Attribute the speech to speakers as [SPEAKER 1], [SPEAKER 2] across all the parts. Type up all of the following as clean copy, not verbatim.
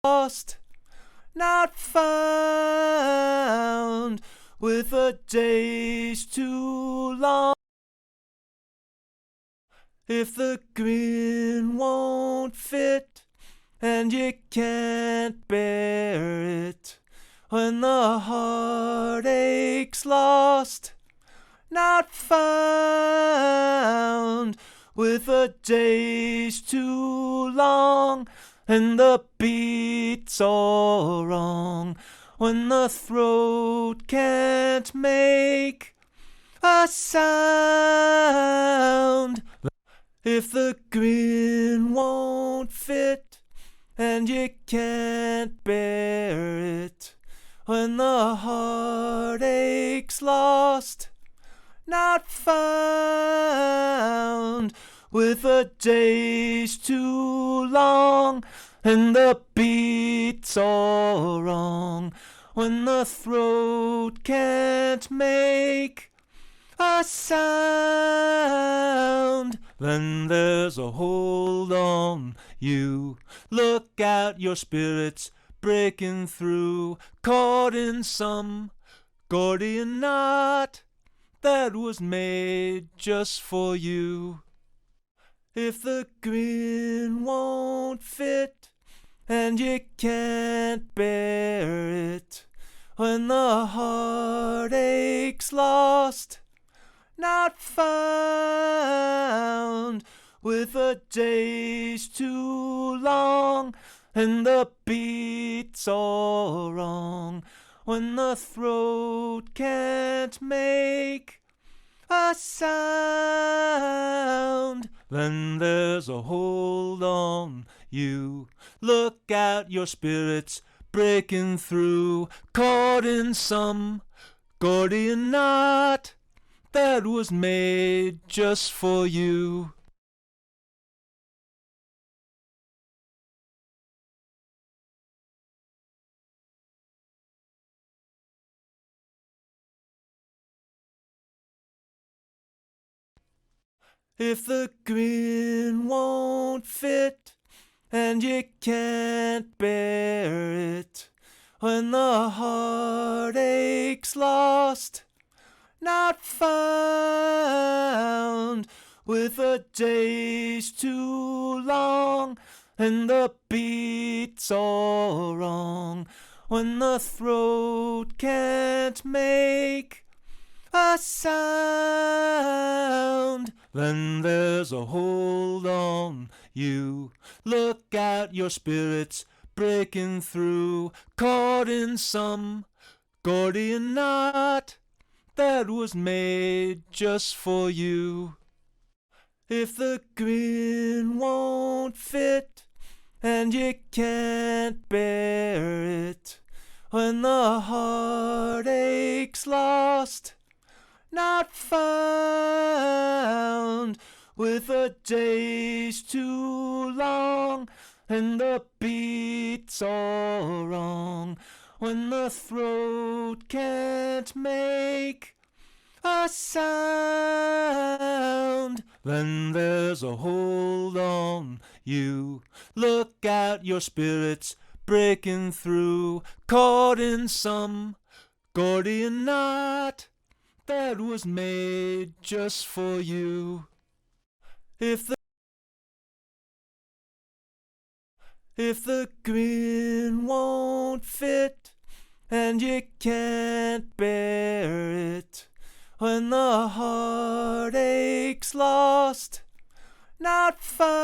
[SPEAKER 1] Lost, not found, with a days too long. If the grin won't fit and you can't bear it, when the heartache's lost, not found, with a days too long, and the beat's all wrong, when the throat can't make a sound. If the grin won't fit and you can't bear it, when the heartache's lost, not found, with a days too long, and the beat's all wrong, when the throat can't make a sound. Then there's a hold on you, look out, your spirit's breaking through, caught in some Gordian knot that was made just for you. If the grin won't fit and you can't bear it, when the heartache's lost, not found, with a days too long, and the beat's all wrong, when the throat can't make a sound. Then there's a hold on you, look out, your spirit's breaking through, caught in some Gordian knot that was made just for you. If the grin won't fit and you can't bear it, when the heartache's lost, not found, with the days too long and the beats all wrong, when the throat can't make a sound, then there's a hold on you. Look out, your spirit's breaking through, caught in some Gordian knot that was made just for you. If the grin won't fit and you can't bear it, when the heartache's lost, not found, with the days too long and the beats all wrong, when the throat can't make a sound, then there's a hold on you. Look out, your spirit's breaking through, caught in some Gordian knot that was made just for you. If the grin won't fit and you can't bear it, when the heartache's lost, not found,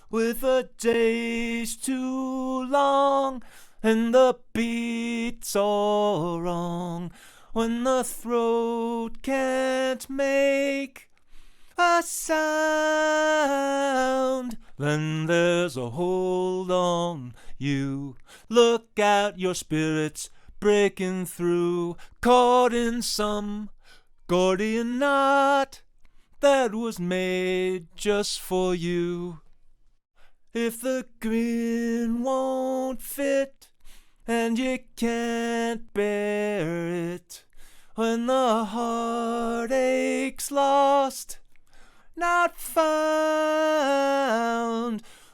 [SPEAKER 1] with the days too long and the beats all wrong, when the throat can't make a sound, then there's a hold on you. Look out, your spirit's breaking through, caught in some Gordian knot that was made just for you. If the grin won't fit and you can't bear it, when the heartache's lost, not found,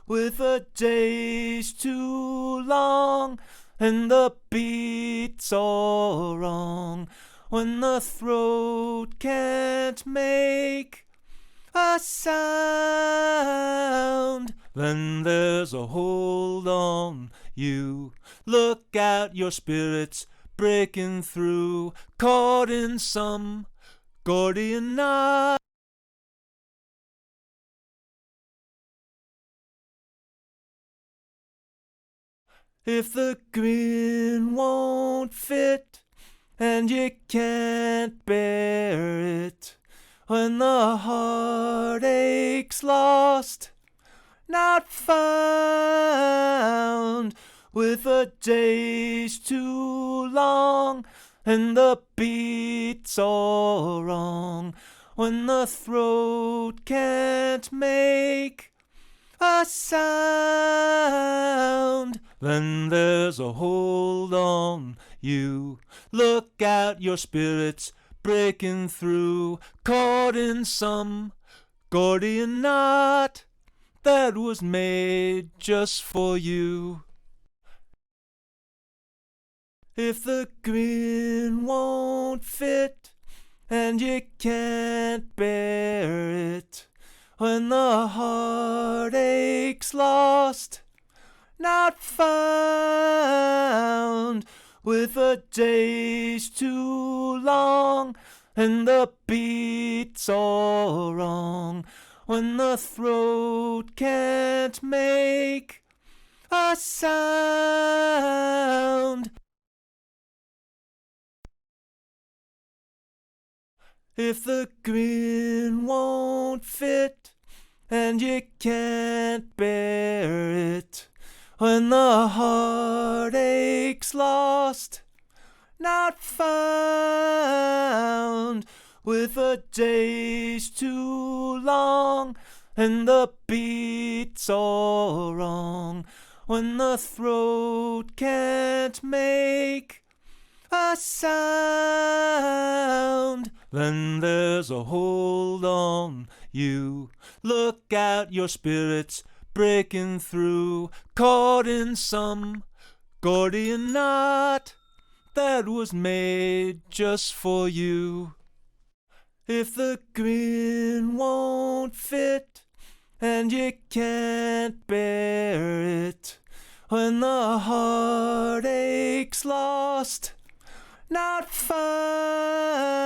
[SPEAKER 1] with the days too long and the beats all wrong, when the throat can't make a sound, then there's a hold on you. Look out, your spirit's breaking through, caught in some Gordian knot. If the grin won't fit and you can't bear it, when the heartache's lost, not found, with the days too long and the beats all wrong, when the throat can't make a sound, then there's a hold on you. Look out, your spirit's breaking through, caught in some Gordian knot that was made just for you. If the grin won't fit and you can't bear it, when the heartache's lost, not found, with the days too long and the beats all wrong, when the throat can't make a sound. If the grin won't fit and you can't bear it, when the heartache's lost, not found, with the days too long and the beats all wrong, when the throat can't make a sound, then there's a hold on you. Look out, your spirit's breaking through, caught in some Gordian knot that was made just for you. If the grin won't fit and you can't bear it, when the heartache's lost, not found,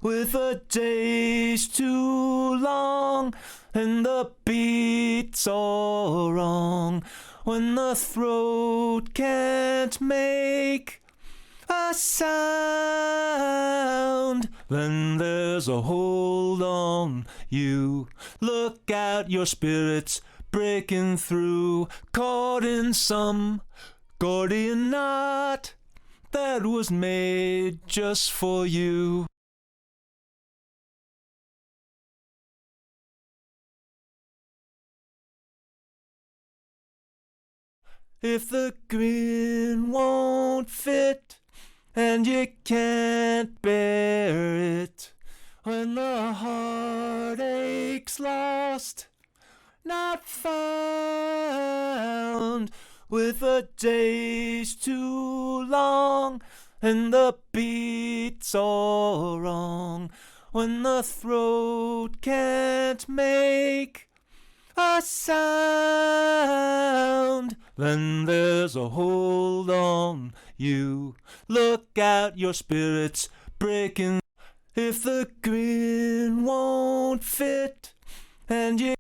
[SPEAKER 1] with the days too long and the beats all wrong, when the throat can't make a sound, then there's a hold on you. Look out, your spirit's breaking through, caught in some Gordian knot that was made just for you. If the grin won't fit and you can't bear it, when the heartache's lost, not found, with the days too long and the beats all wrong, when the throat can't make a sound, then there's a hold on you. Look out, your spirit's breaking. If the grin won't fit and you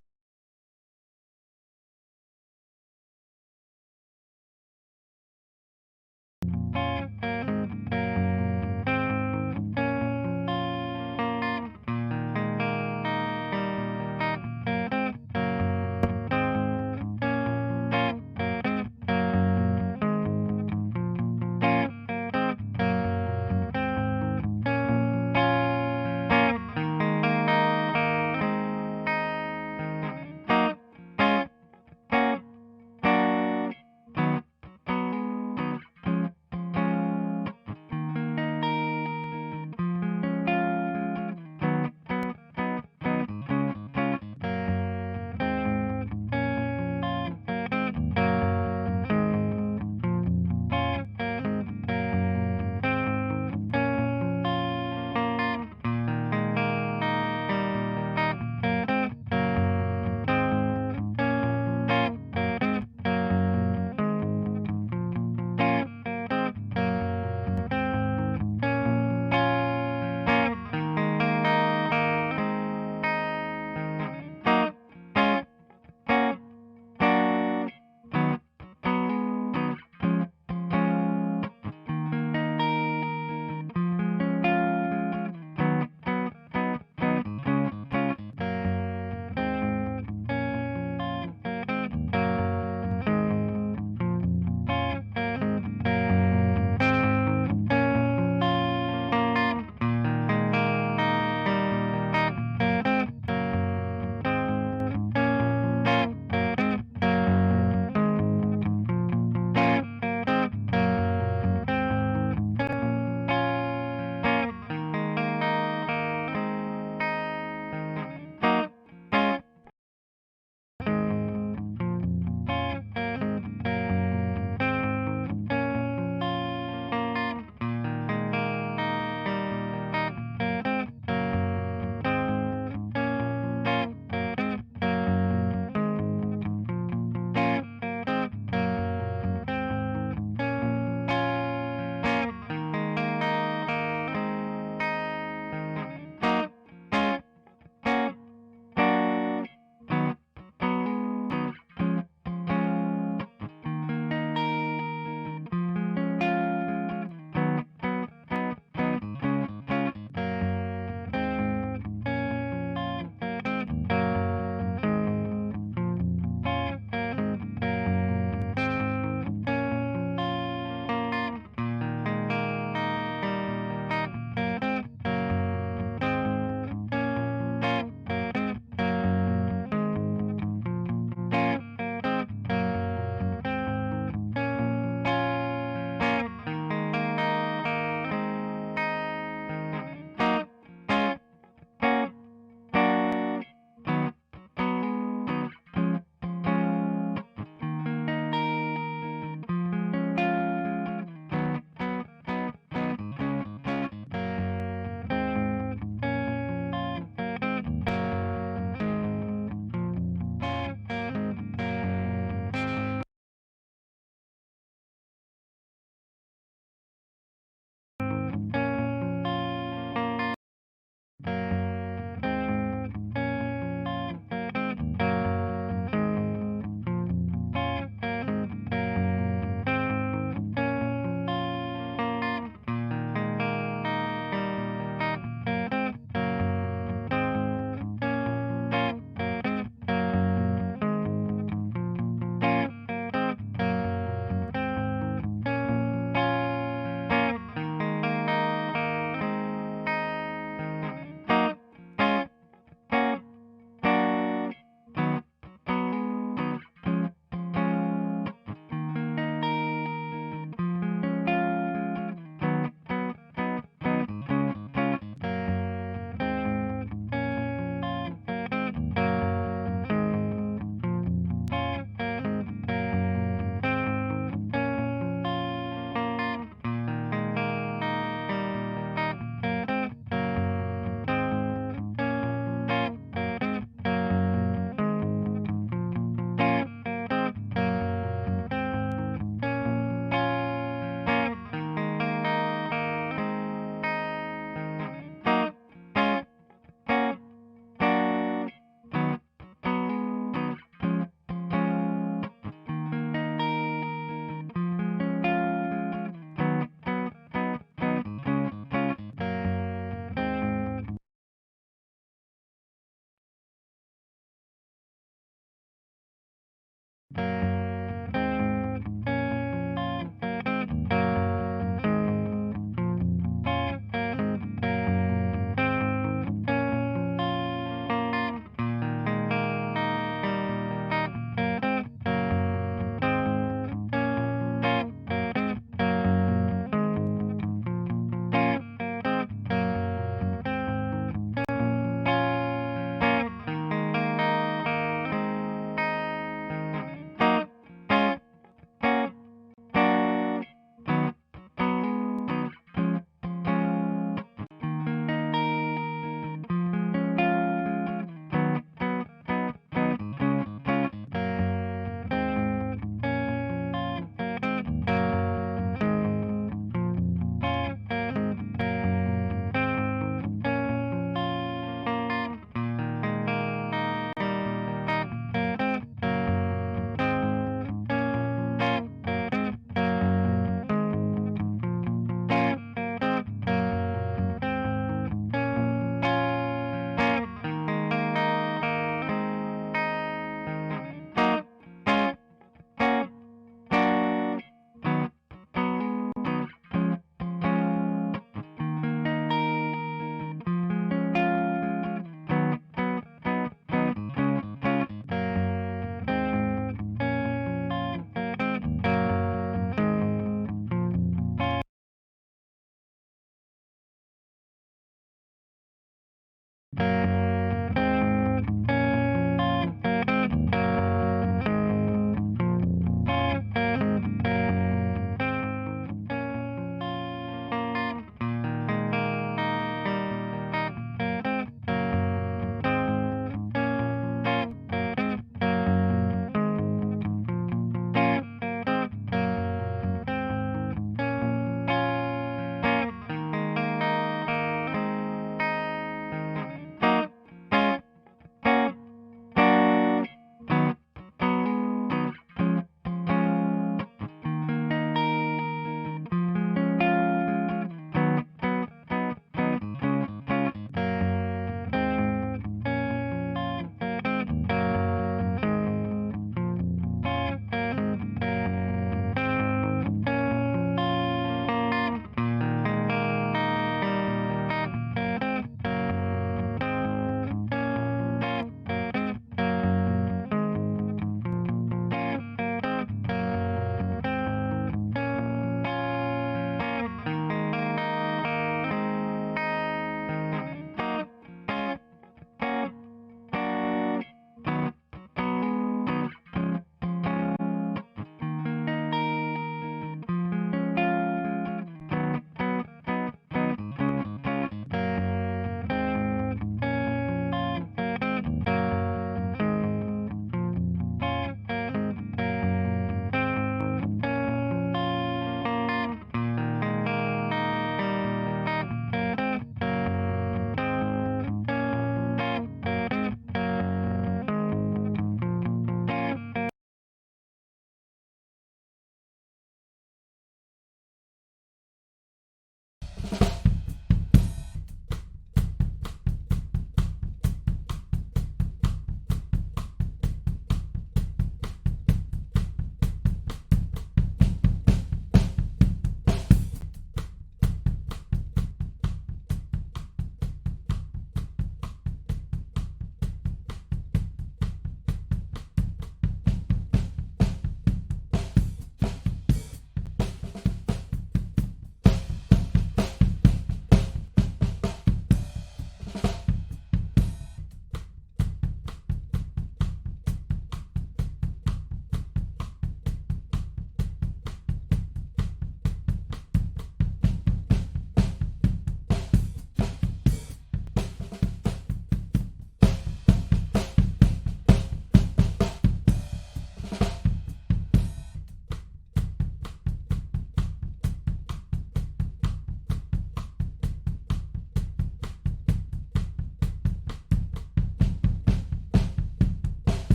[SPEAKER 2] you.